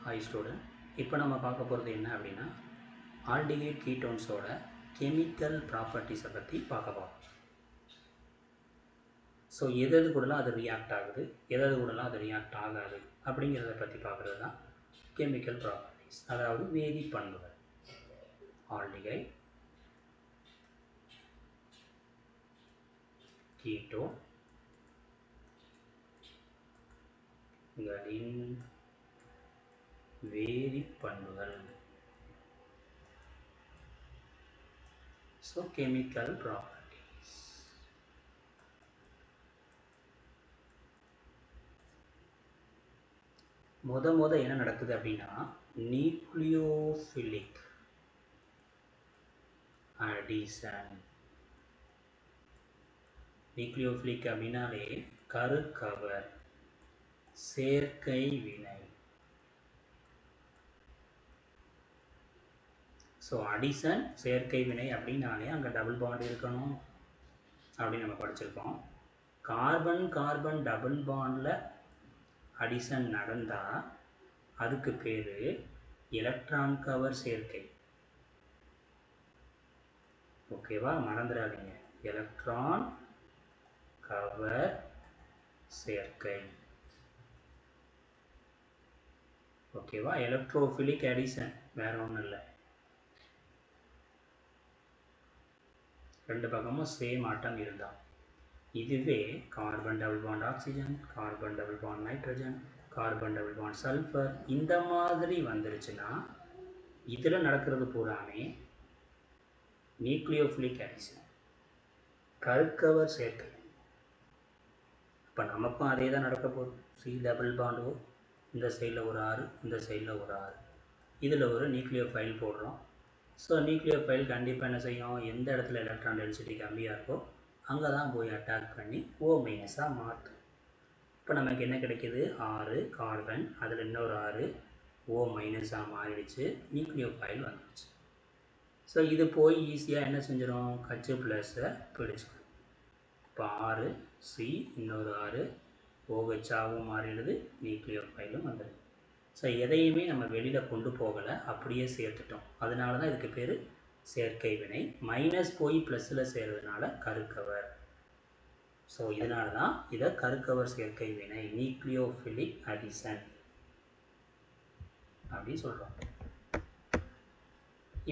Hi student. இப்போ நம்ம பார்க்க போகிறது என்ன அப்படின்னா ஆல்டிஹைட் கீட்டோன்ஸோட கெமிக்கல் ப்ராப்பர்ட்டிஸை பற்றி பார்க்க போகிறோம். ஸோ எது கூடலாம் அது ரியாக்ட் ஆகுது, எது கூடலாம் அது ரியாக்ட் ஆகாது அப்படிங்கிறத பற்றி பார்க்குறது தான் கெமிக்கல் ப்ராப்பர்ட்டிஸ், அதாவது வேதி பண்புகள். ஆல்டிஹைட் கீட்டோன் களின் வேதி பண்புகள். So chemical properties. முத என்ன நடக்குது அப்படின்னா நியூக்ளியோஃபிலிக் அடிஷன். நியூக்ளியோஃபிலிக் அப்படின்னாலே கருக்கவர், சேர்க்கை வினை. ஸோ அடிஷன் சேர்க்கை வினை அப்படின்னாலே அங்கே டபுள் பாண்ட் இருக்கணும் அப்படின்னு நம்ம படிச்சிருக்கோம். கார்பன் கார்பன் டபுள் பாண்டில் அடிஷன் நடந்தால் அதுக்கு பேர் எலக்ட்ரான் கவர் சேர்க்கை. ஓகேவா, மறந்துடாதீங்க, எலக்ட்ரான் கவர் சேர்க்கை. ஓகேவா, எலக்ட்ரோஃபிலிக் அடிஷன் வேற ஒன்றும் இல்லை. ரெண்டு பக்கமும் சேம் ஆட்டம் இருந்தால். இதுவே carbon double bond oxygen, carbon double bond nitrogen, carbon double bond sulphur, இந்த மாதிரி வந்துருச்சுன்னா இதில் நடக்கிறது பூராமே நியூக்ளியோஃபிலிக் அடிஷன், கருக்கவர் சேர்க்கை. இப்போ நமக்கும் அதே தான் நடக்க போகுது. சி டபுள் பாண்டோ, இந்த சைடில் ஒரு 6, இந்த சைடில் ஒரு 6, இதில் ஒரு நியூக்ளியோஃபைல் போடுறோம். ஸோ நியூக்ளியோஃபைல் கண்டிப்பாக என்ன செய்யும், எந்த இடத்துல எலக்ட்ரான் டென்சிட்டி கம்மியாக இருக்கோ அங்கே தான் போய் அட்டாக் பண்ணி O- மாற்றும். இப்போ நமக்கு என்ன கிடைக்கிது, 6 கார்பன், அதில் இன்னொரு 6 O- மாறிடுச்சு, நியூக்ளியோஃபைல் வந்துடுச்சு. ஸோ இது போய் ஈஸியாக என்ன செஞ்சிடும், H ப்ளஸை பிடிச்சிடும். இப்போ 6 C, இன்னொரு 6 OH மாறிடுது, நியூக்ளியோஃபைலும் வந்துடுது. ஸோ எதையுமே நம்ம வெளியில் கொண்டு போகலை, அப்படியே சேர்த்துட்டோம். அதனால தான் இதுக்கு பேர் சேர்க்கை வினை. மைனஸ் போய் ப்ளஸில் சேர்றதுனால கருக்கவர். ஸோ இதனால தான் இதை கருக்கவர் சேர்க்கை வினை, நியூக்ளியோஃபிலிக் அடிஷன் அப்படின்னு சொல்கிறோம்.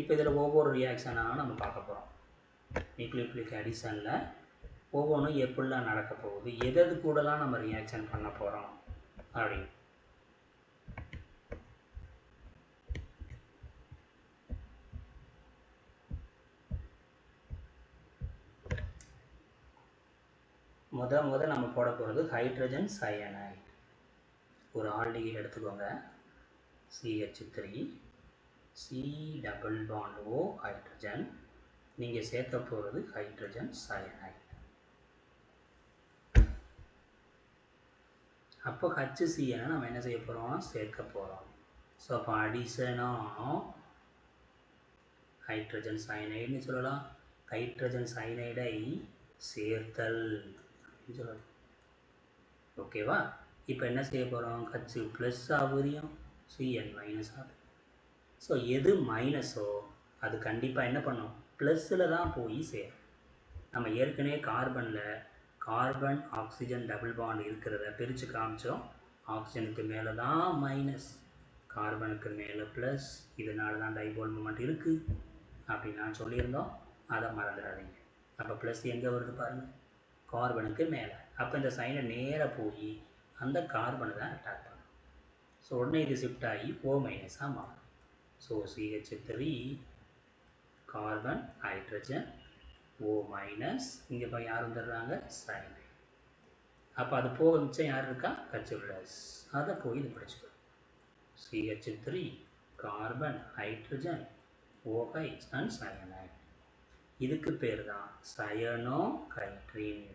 இப்போ இதில் ஒவ்வொரு ரியாக்ஷனாக நம்ம பார்க்க போகிறோம். நியூக்ளியோஃபிலிக் அடிஷனில் ஒவ்வொன்றும் எப்படிலாம் நடக்க போகுது, எது கூடலாம் நம்ம ரியாக்ஷன் பண்ண போகிறோம் அப்படின்னு. முத நம்ம போட போகிறது ஹைட்ரஜன் சயனைட். ஒரு ஆல்டிஹைட் எடுத்துக்கோங்க, CH3 C double bond O hydrogen. நீங்கள் சேர்க்க போகிறது ஹைட்ரஜன் சயனைட். அப்போ HCl நம்ம என்ன செய்ய போகிறோம், சேர்க்க போகிறோம். ஸோ அப்போ அடிஷனாக ஹைட்ரஜன் சயனைடுன்னு சொல்லலாம். ஹைட்ரஜன் சயனைடை சேர்த்தல் அப்படின்னு சொல்லலாம். ஓகேவா, இப்போ என்ன செய்ய போகிறோம், H ப்ளஸ் ஆகுதியும் Cl மைனஸ் ஆகுது. ஸோ எது மைனஸோ அது கண்டிப்பாக என்ன பண்ணும், ப்ளஸில் தான் போய் சேரும். நம்ம ஏற்கனவே கார்பனில் கார்பன் ஆக்சிஜன் டபுள் பாண்ட் இருக்கிறத பிரித்து காமிச்சோம். ஆக்சிஜனுக்கு மேலே தான் மைனஸ், கார்பனுக்கு மேலே ப்ளஸ், இதனால தான் டைபோல் மூமெண்ட் இருக்குது அப்படின்னு நான் சொல்லியிருந்தோம். அதை மறந்துடாதீங்க. அப்போ ப்ளஸ் எங்கே வருது பாருங்கள், கார்பனுக்கு மேலே. அப்போ இந்த சைனை நேராக போய் அந்த கார்பனை தான் அட்டாக் பண்ணும். ஸோ உடனே இது ஷிஃப்ட் ஆகி O- மாறும். So CH3 carbon hydrogen O-, இங்கே போய் யார் வந்துடுறாங்க, சைனைட். அப்போ அது போக மிச்சம் யார் இருக்கா, H+, அதை போய் இது படிச்சுக்கணும். CH3 carbon hydrogen OH and cyanide. இதுக்கு பேர் தான் சயனோஹைட்ரின்.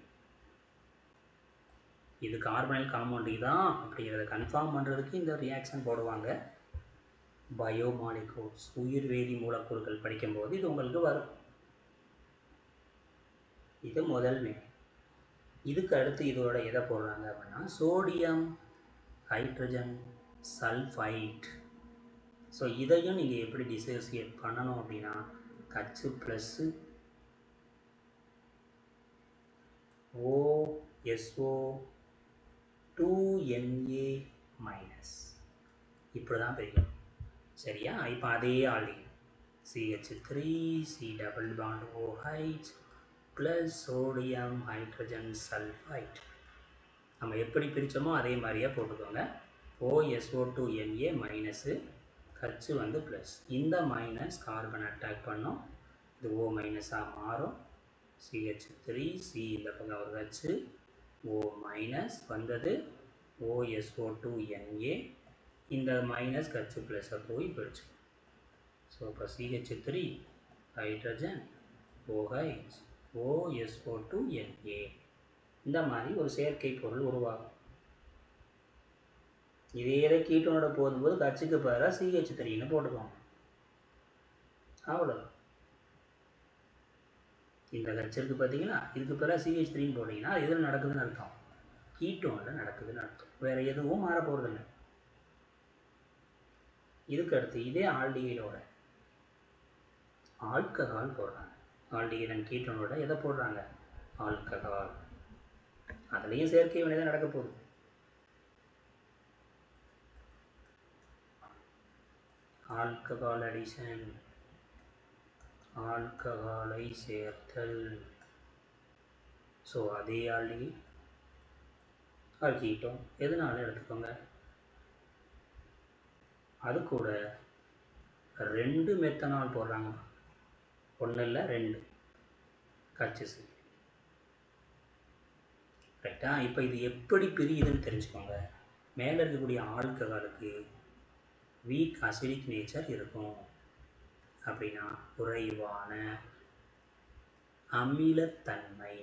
இது கார்பனைல் காம்பவுண்ட் தான் அப்படிங்கிறத கன்ஃபார்ம் பண்ணுறதுக்கு இந்த ரியாக்ஷன் போடுவாங்க. பயோமாலிகூல்ஸ், உயிர் வேதி மூலக்கூறுகள் படிக்கும்போது இது உங்களுக்கு வரும். இது முதல் வினை. இதுக்கு அடுத்து இதோட எதை போடுறாங்க அப்படின்னா சோடியம் ஹைட்ரஜன் சல்ஃபைட் ஸோ இதையும் நீங்கள் எப்படி டிசோசியேட் பண்ணணும் அப்படின்னா H plus OSO 2Na minus இப்படி தான் பிரிக்கணும். சரியா? இப்போ அதே ஆல்டிங் CH3 C double bond OH plus sodium hydrogen sulphide நம்ம எப்படி பிரித்தோமோ அதே மாதிரியே போட்டுக்கோங்க. OSO2Na மைனஸு ஹச் வந்து ப்ளஸ். இந்த மைனஸ் கார்பன் அட்டாக் பண்ணோம், இது O மைனஸாக மாறும். CH3 C இந்த பக்கம் ஒரு ஹச் O மைனஸ் வந்தது OSO2Na, இந்த மைனஸ் ஹச் ப்ளஸை போய் பிரிச்சு. ஸோ இப்போ CH3 ஹைட்ரஜன் OH OSO2Na இந்த மாதிரி ஒரு செயற்கை பொருள் உருவாகும். இதே கீட்டோனோட போகும்போது ஹச்சுக்கு பதிலாக CH3ன்னு போட்டுக்கோங்க. அவ்வளோ இந்த ஹச் இருக்குது பார்த்தீங்களா, இதுக்கு பதிலாக CH3ன்னு போட்டிங்கன்னா அது எதில் நடக்குதுன்னு அர்த்தம், கீட்டோனில் நடக்குதுன்னு அர்த்தம். வேறு எதுவும் மாற போகிறதில்லை. இதுக்கு அடுத்து இதே ஆல்டிகைடோட ஆல்கஹால் போடுறாங்க. ஆல்டிகைட் அண்ட் கீட்டோனோட எதை போடுறாங்க, ஆல்கஹால். அதுலேயும் செயற்கை வினை தான் நடக்க போகுது. ஆல்கஹால் அடிஷன், ஆல்கஹாலை சேர்த்தல். ஸோ அதே ஆல்டிகைட் கீட்டோன் எதுனாலும் எடுத்துக்கோங்க. அது கூட 2 மெத்தனால் போடுறாங்க, 1 இல்லை 2 கச்சிசு. ரைட்டா? இப்போ இது எப்படி பிரியுதுன்னு தெரிஞ்சுக்கோங்க. மேலே இருக்கக்கூடிய ஆல்கஹாலுக்கு வீக் அசிடிக் நேச்சர் இருக்கும், அப்படின்னா குறைவான அமிலத்தன்மை,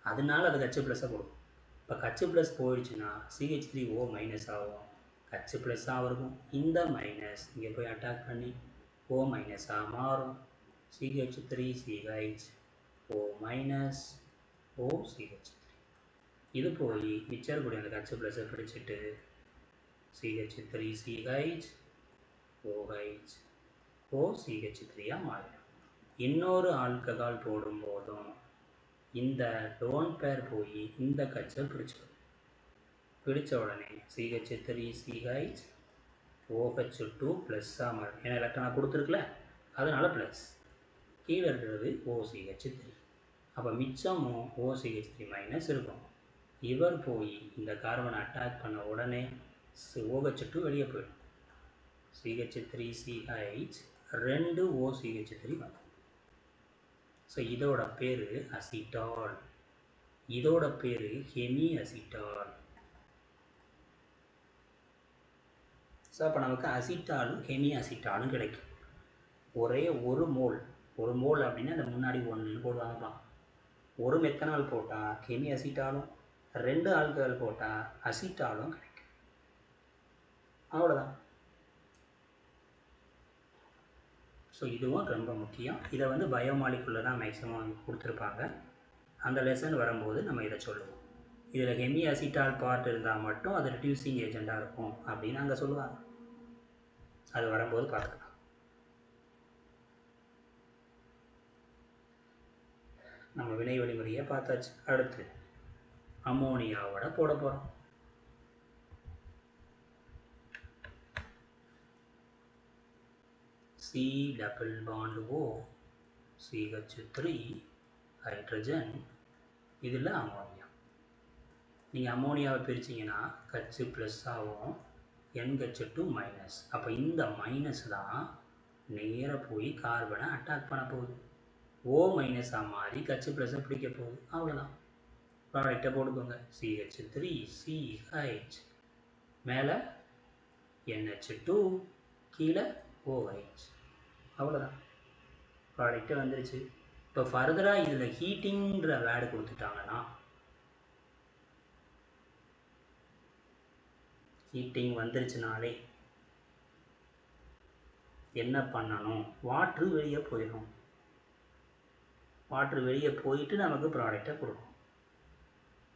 அதனால அது ஹச் ப்ளஸ்ஸாக கொடுக்கும். இப்போ ஹச் ப்ளஸ் போயிடுச்சுன்னா CH3O மைனஸ் ஆகும், ஹச் ப்ளஸ்ஸாக இருக்கும். இந்த மைனஸ் இங்கே போய் அட்டாக் பண்ணி O மைனஸாக மாறும். CH3CH O மைனஸ் OCH3 இது போய் மிச்சர் கூடிய அந்த ஹச் ப்ளஸ்ஸை பிடிச்சிட்டு CH3CH OH OCH3 மாறிடும். இன்னொரு ஆல்கஹால் போடும்போதும் இந்த லோன் பேர் போய் இந்த கச்சை பிடிச்சிடும். பிடித்த உடனே CH3CH OH2 ப்ளஸ்ஸாக மாறும். ஏன்னா எலக்ட்ரானாக கொடுத்துருக்குல, அதனால் ப்ளஸ். கீழே இருக்கிறது OCH3. அப்போ மிச்சமும் OCH3 மைனஸ் இருக்கும். இவர் போய் இந்த கார்பனை அட்டாக் பண்ண உடனே OH2 வெளியே போயிடும். CH3CH 2 OCH3 வரும். ஸோ இதோட பேர் அசிட்டால், இதோட பேர் ஹெமி அசிட்டால். ஸோ அப்போ நமக்கு அசிட்டாலும் ஹெமி அசிட்டாலும் கிடைக்கும். ஒரே ஒரு மோல் அப்படின்னா அந்த முன்னாடி 1 போடுவாங்கலாம். ஒரு மெத்தனால் போட்டால் ஹெமி அசிட்டாலும், 2 ஆல்கஹால் போட்டால் அசிட்டாலும் கிடைக்கும். அவ்வளோதான். ஸோ இதுவும் ரொம்ப முக்கியம். இதை வந்து பயோமாலிக்குள்ளே தான் மேக்ஸிமம் கொடுத்துருப்பாங்க. அந்த லெசன் வரும்போது நம்ம இதை சொல்லுவோம். இதில் ஹெமி அசிட்டால் பார்ட் இருந்தால் மட்டும் அது ரெடியூசிங் ஏஜெண்ட்டாக இருக்கும் அப்படின்னு அங்கே சொல்லுவாங்க. அது வரும்போது பார்க்கலாம். நம்ம வினை வழிமுறையை பார்த்தாச்சு. அடுத்து அமோனியாவோட போட போகிறோம். C double bond O CH3 hydrogen, இதில் அமோனியா. நீங்கள் அமோனியாவை பிரிச்சிங்கன்னா ஹச் ப்ளஸ் ஆகும், NH2 மைனஸ். அப்போ இந்த மைனஸ் தான் நேராக போய் கார்பனை அட்டாக் பண்ண போகுது. O மைனஸாக மாறி ஹச் ப்ளஸை பிடிக்க போகுது. அவ்வளோதான். ப்ராடக்டை போட்டுக்கோங்க. CH3CH மேலே NH2 கீழே OH. அவ்வளோதான், ப்ராடக்டே வந்துருச்சு. இப்போ ஃபர்தராக இதில் ஹீட்டிங்கிற வேர்டு கொடுத்துட்டாங்கன்னா, ஹீட்டிங் வந்துருச்சுனாலே என்ன பண்ணணும், வாட்ரு வெளியே போயிடும். வாட்ரு வெளியே போயிட்டு நமக்கு ப்ராடக்டை கொடுக்கும்.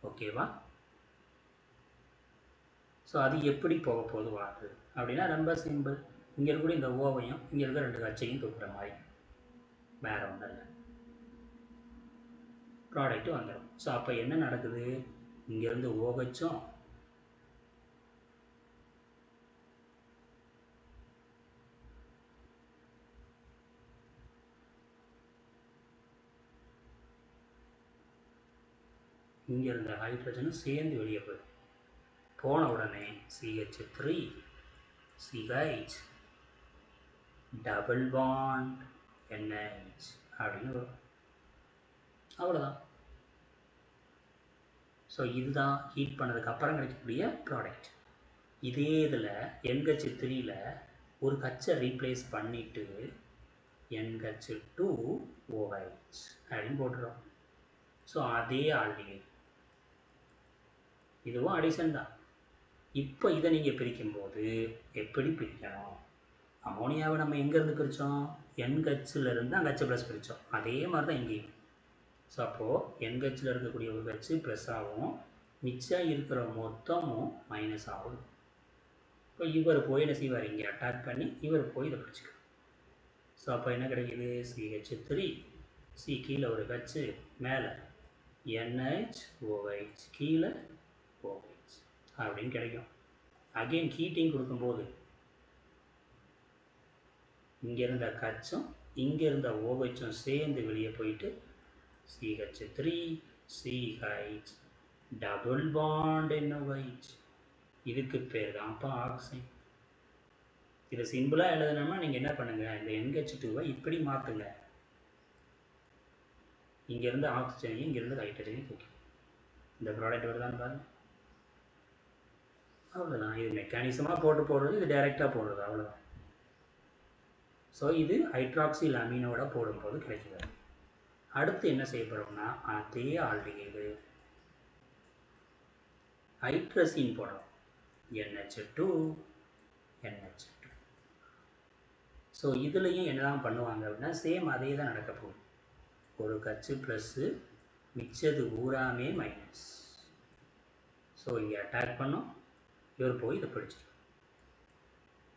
ஓகேவா? ஸோ அது எப்படி போக போகுது வாட்ரு அப்படின்னா ரொம்ப சிம்பிள். இங்கே இருக்கக்கூடிய இந்த ஓவையும் இங்கே இருக்கிற 2 கச்சையும் தூக்குற மாதிரி, வேறு ஒன்றும் இல்லை, ப்ராடக்ட் வந்துடும். ஸோ அப்போ என்ன நடக்குது, இங்கேருந்து ஓகச்சும் இங்கே இருந்த ஹைட்ரஜனும் சேர்ந்து வெளியே போயிடும். போன உடனே CH3 CH double bond NH அப்படின்னு வரும். அவ்வளோதான். ஸோ இதுதான் ஹீட் பண்ணதுக்கு அப்புறம் கிடைக்கக்கூடிய ப்ராடக்ட். இதே இதில் NH3ல் ஒரு கச்சை ரீப்ளேஸ் பண்ணிவிட்டு NH2OH அப்படின்னு போட்டுறோம். ஸோ அதே ஆல்டிஹைட், இதுவும் அடிஷன் தான். இப்போ இதை நீங்கள் பிரிக்கும்போது எப்படி பிரிக்கணும், அமோனியாவை நம்ம எங்கேருந்து பிரித்தோம், NHலேருந்து அங்கே H ப்ளஸ் பிரித்தோம். அதே மாதிரி தான் இங்கேயும். ஸோ அப்போது NHல் இருக்கக்கூடிய ஒரு H ப்ளஸ் ஆகும், மிச்சம் இருக்கிற மொத்தமும் மைனஸ் ஆகும். இப்போ இவர் போய் என்ன செய்வார், இங்கே அட்டாக் பண்ணி இவர் போய் இதை பிடிச்சிக்கும். ஸோ அப்போ என்ன கிடைக்கிது, CH3 C கீழே ஒரு H, மேலே NHOH, கீழே OH அப்படின்னு கிடைக்கும். அகெயின் ஹீட்டிங் கொடுக்கும்போது இங்கே இருந்த கச்சும் இங்கே இருந்த OHம் சேர்ந்து வெளியே போயிட்டு CH3 CH double bond NOH, இதுக்கு பேர் தான் அப்போ ஆக்சைடு. இதை சிம்பிளாக எழுதணும்னா நீங்கள் என்ன பண்ணுங்கள், இந்த NH2வை இப்படி மாற்றுங்க, இங்கேருந்து ஆக்சிஜனையும் இங்கேருந்து ஹைட்ரஜனையும் தூக்கி இந்த ப்ராடக்ட் வருதான்னு பாருங்க. அவ்வளோதான். இது மெக்கானிசமாக போடுறது, இது டைரெக்டாக போடுறது, அவ்வளோதான். ஸோ இது ஹைட்ராக்சில் அமீனோட போடும்போது கிடைக்கிறது. அடுத்து என்ன செய்ய போகிறோம்னா, அதே ஆல்டிஹைடு ஹைட்ரசின் போடுறோம், NH2 NH2. ஸோ இதுலேயும் என்ன தான் பண்ணுவாங்க அப்படின்னா, சேம் அதே தான் நடக்க போகுது. ஒரு கச்சு ப்ளஸ்ஸு, மிச்சது பூராமே மைனஸ். ஸோ இங்கே அட்டாக் பண்ணோம், இவர் போய் இதை பிடிச்சிடும்.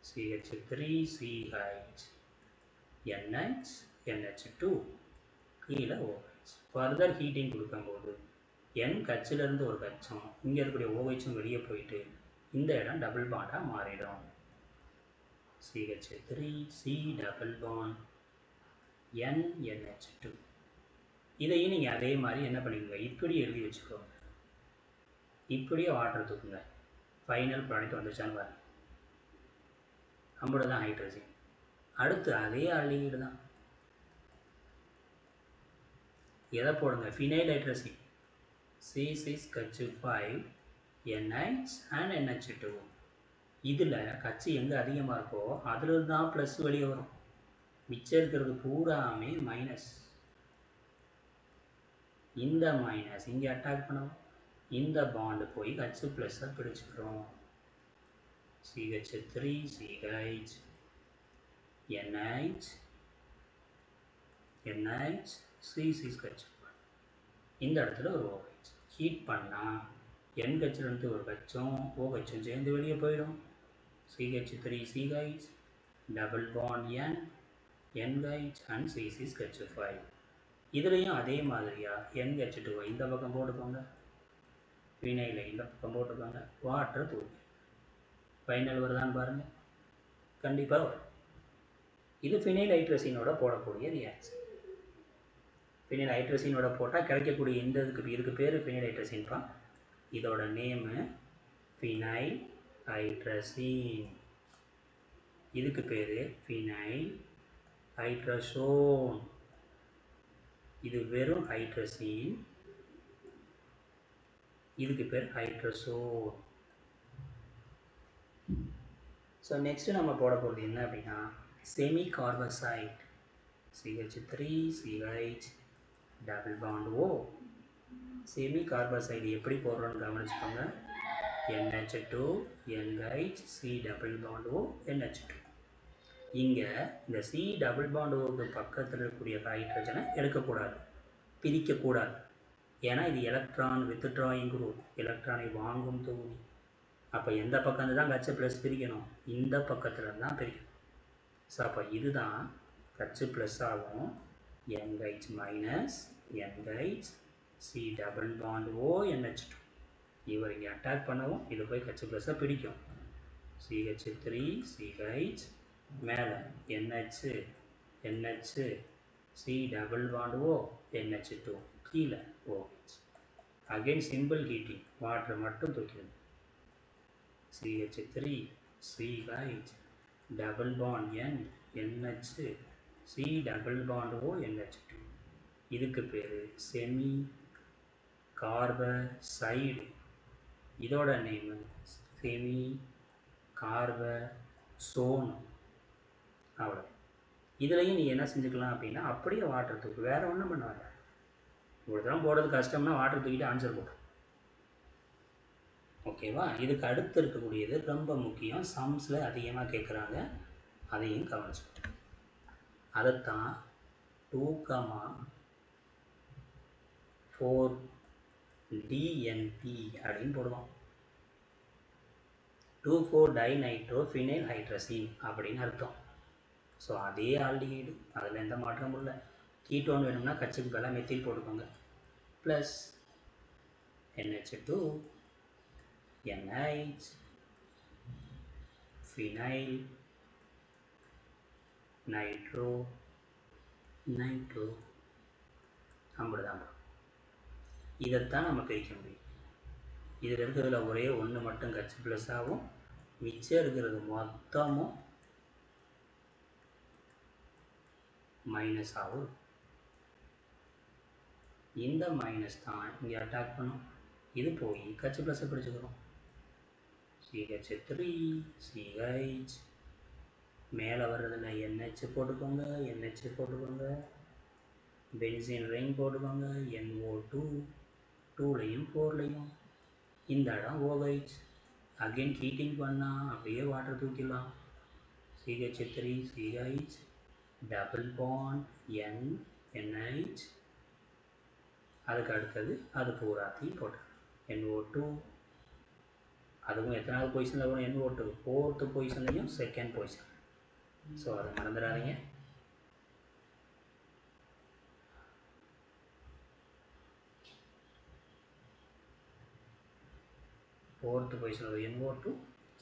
CH3 CH NH NH2 கீழே OH. ஃபர்தர் ஹீட்டிங் கொடுக்கும்போது N கச்சிலேருந்து ஒரு கச்சம், இங்கே இருக்கக்கூடிய OHம் வெளியே போயிட்டு இந்த இடம் டபுள் பாண்டாக மாறிடும். CH3 C double bond N NH2. இதையும் நீங்கள் அதே மாதிரி என்ன பண்ணிக்கோங்க, இப்படி எழுதி வச்சுக்கோங்க, இப்படியே வாட்டர் தூக்குங்க, ஃபைனல் ப்ராடக்ட் வந்துச்சான்னு பாருங்க. அம்புட தான் ஹைட்ரஜன். அடுத்து அதே ஆல்டிஹைடு தான், எதை போடுங்க, phenyl hydrogen C6H5 NH and NH2. இதில் கச்சு எங்கே அதிகமாக இருக்கோ அதில் தான் ப்ளஸ் வெளியே வரும், மிச்சம் இருக்கிறது பூராமே மைனஸ். இந்த மைனஸ் இங்கே அட்டாக் பண்ணுவோம், இந்த பாண்டு போய் H ப்ளஸ்ஸை பிடிச்சிக்கிறோம். CH3 CH NH NH C6H. இந்த இடத்துல ஒரு OH ஹீட் பண்ணால் NHலேருந்து ஒரு கச்சும் OHம் சேர்ந்து வெளியே போயிடும். CH3 CH double bond N NH and C6H5. இதுலேயும் அதே மாதிரியாக NH2 இந்த பக்கம் போட்டுக்கோங்க, வினையில் இந்த பக்கம் போட்டுக்கோங்க, வாட்டர் தூக்கி ஃபைனல் வருதான்னு பாருங்கள், கண்டிப்பாக வரும். இது ஃபினைல் ஹைட்ரசினோட போடக்கூடிய ரியாக்ஷன். ஃபினைல் ஹைட்ரசினோட போட்டால் கிடைக்கக்கூடிய இந்த இதுக்கு பேர் ஃபினைல் ஹைட்ரசின்ப்பா. இதோட நேமு ஃபினைல் ஹைட்ரசின், இதுக்கு பேர் ஃபினைல் ஹைட்ரசோன். இது வெறும் ஹைட்ரசின், இதுக்கு பேர் ஹைட்ரசோன். ஸோ நெக்ஸ்ட்டு நம்ம போட போகிறது என்ன அப்படின்னா, semicarbazide CH3 CH double bond O. Semicarbazide எப்படி போடுறோன்னு கவனிச்சுக்கோங்க, NH2 NH C double bond O NH2. இங்கே இந்த C டபுள் பாண்ட் Oக்கு பக்கத்தில் இருக்கக்கூடிய ஹைட்ரஜனை எடுக்கக்கூடாது, பிரிக்கக்கூடாது. ஏன்னா இது எலக்ட்ரான் வித்ட்ராயிங் குரூப், எலக்ட்ரானை வாங்கும் தொகுதி. அப்போ எந்த பக்கம் தான் கச்சு ப்ளஸ் பிரிக்கணும், இந்த பக்கத்தில் தான் பிரிக்கணும். ஸோ அப்போ இதுதான் கச்சு ப்ளஸ் ஆகும், NH minus NH C double bond ONH2. இவர் இங்கே அட்டாக் பண்ணவும் இது போய் கச்சு ப்ளஸ்ஸை பிடிக்கும். CH3 CH மேலே NH C double bond ONH2 கீழே OH. Again simple heating, water மட்டும் தூக்கிடும். CH3 CH double bond NH C double bond ONH2. இதுக்கு பேர் செமி கார்பசைடு. இதோட நேம் செமி கார்பசோன். அவ்வளோ. இதுலேயும் நீ என்ன செஞ்சுக்கலாம் அப்படின்னா அப்படியே வாட்டர் தூக்கு, வேறு ஒன்றும் பண்ண வேண்டாம். ஒரு தரம் போடுறது கஷ்டம்னா வாட்டர் தூக்கிட்டு ஆன்சர் போட்டு. ஓகேவா? இதுக்கு அடுத்து இருக்கக்கூடியது ரொம்ப முக்கியம், சம்ஸில் அதிகமாக கேட்குறாங்க, அதையும் கவனிச்சுக்கிட்டு அதைத்தான் 2,4 DNP அப்படின்னு போடுவோம். 2,4-டைநைட்ரோஃபினைல் ஹைட்ரசின் அப்படின்னு அர்த்தம். ஸோ அதே ஆல்டிஹைடு, அதில் எந்த மாற்றமும் இல்லை. கீட்டோன் வேணும்னா கச்சுக்கு பதிலாக மெத்தில் போட்டுக்கோங்க. Plus NH2 NH phenyl nitro அப்படிதான். இதைத்தான் நம்ம பிரிக்க முடியும். இதில் இருக்கிறதுல ஒரே ஒன்று மட்டும் கச்சு ப்ளஸ் ஆகும், மிச்சம் இருக்கிறது மொத்தமும் மைனஸ் ஆகும். இந்த மைனஸ் தான் இங்கே அட்டாக் பண்ணும், இது போய் கச்சு ப்ளஸ்ஸை பிடிச்சிக்கிறோம். CH3 CH மேலே வர்றதில் NH போட்டுக்கோங்க, NH போட்டுக்கோங்க, பென்சீன் ரிங் போட்டுக்கோங்க, NO2 2லையும் 4லையும், இந்த இடம் OH. அகெயின் ஹீட்டிங் பண்ணால் அப்படியே வாட்டர் தூக்கிடலாம். CH3 CH double bond NH. அதுக்கு அடுத்தது அது பூராத்தையும் போட்டு NO2. அதுவும் எத்தனாவது பொசிஷனில் வரும்? NO2 4th பொசிஷன்லையும் second position. So அதை மறந்துடாதீங்க. ஃபோர்த்து பொசிஷனில் ஒரு NO2,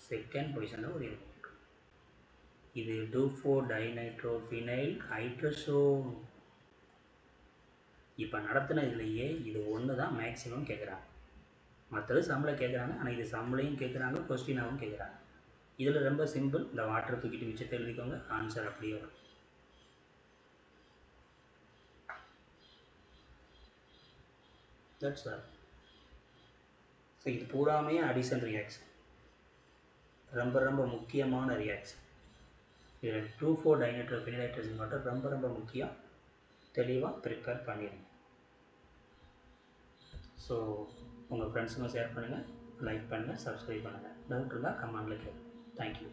செகண்ட் பொசிஷனில் ஒரு NO2. இது 2,4-டைநைட்ரோஃபினைல் ஹைட்ரசோன். இப்போ நடத்தின இதுலையே இது ஒன்று தான் மேக்ஸிமம் கேட்குறாங்க. மற்றது சம்மில் கேட்குறாங்க, ஆனால் இது சம்மிலையும் கேட்குறாங்க, கொஸ்டினாகவும் கேட்குறாங்க. இதில் ரொம்ப சிம்பிள், இந்த வாட்டர் தூக்கிட்டு மிச்சத்தை எழுதிக்கோங்க, ஆன்சர் அப்படியே வரும். That's all. ஸோ இது பூராமே அடிஷன் ரியாக்ஷன், ரொம்ப ரொம்ப முக்கியமான ரியாக்ஷன். இதில் 2,4-டைநைட்ரோஃபினைல் ஹைட்ரஜன் மட்டும் ரொம்ப ரொம்ப முக்கியம், தெளிவாக ப்ரிப்பேர் பண்ணிடுங்க. ஸோ உங்கள் ஃப்ரெண்ட்ஸுங்க ஷேர் பண்ணுங்கள், லைக் பண்ணுங்கள், சப்ஸ்கிரைப் பண்ணுங்கள். டவுட் இருந்தால் கமெண்டில் கேளுங்க. தேங்க்யூ.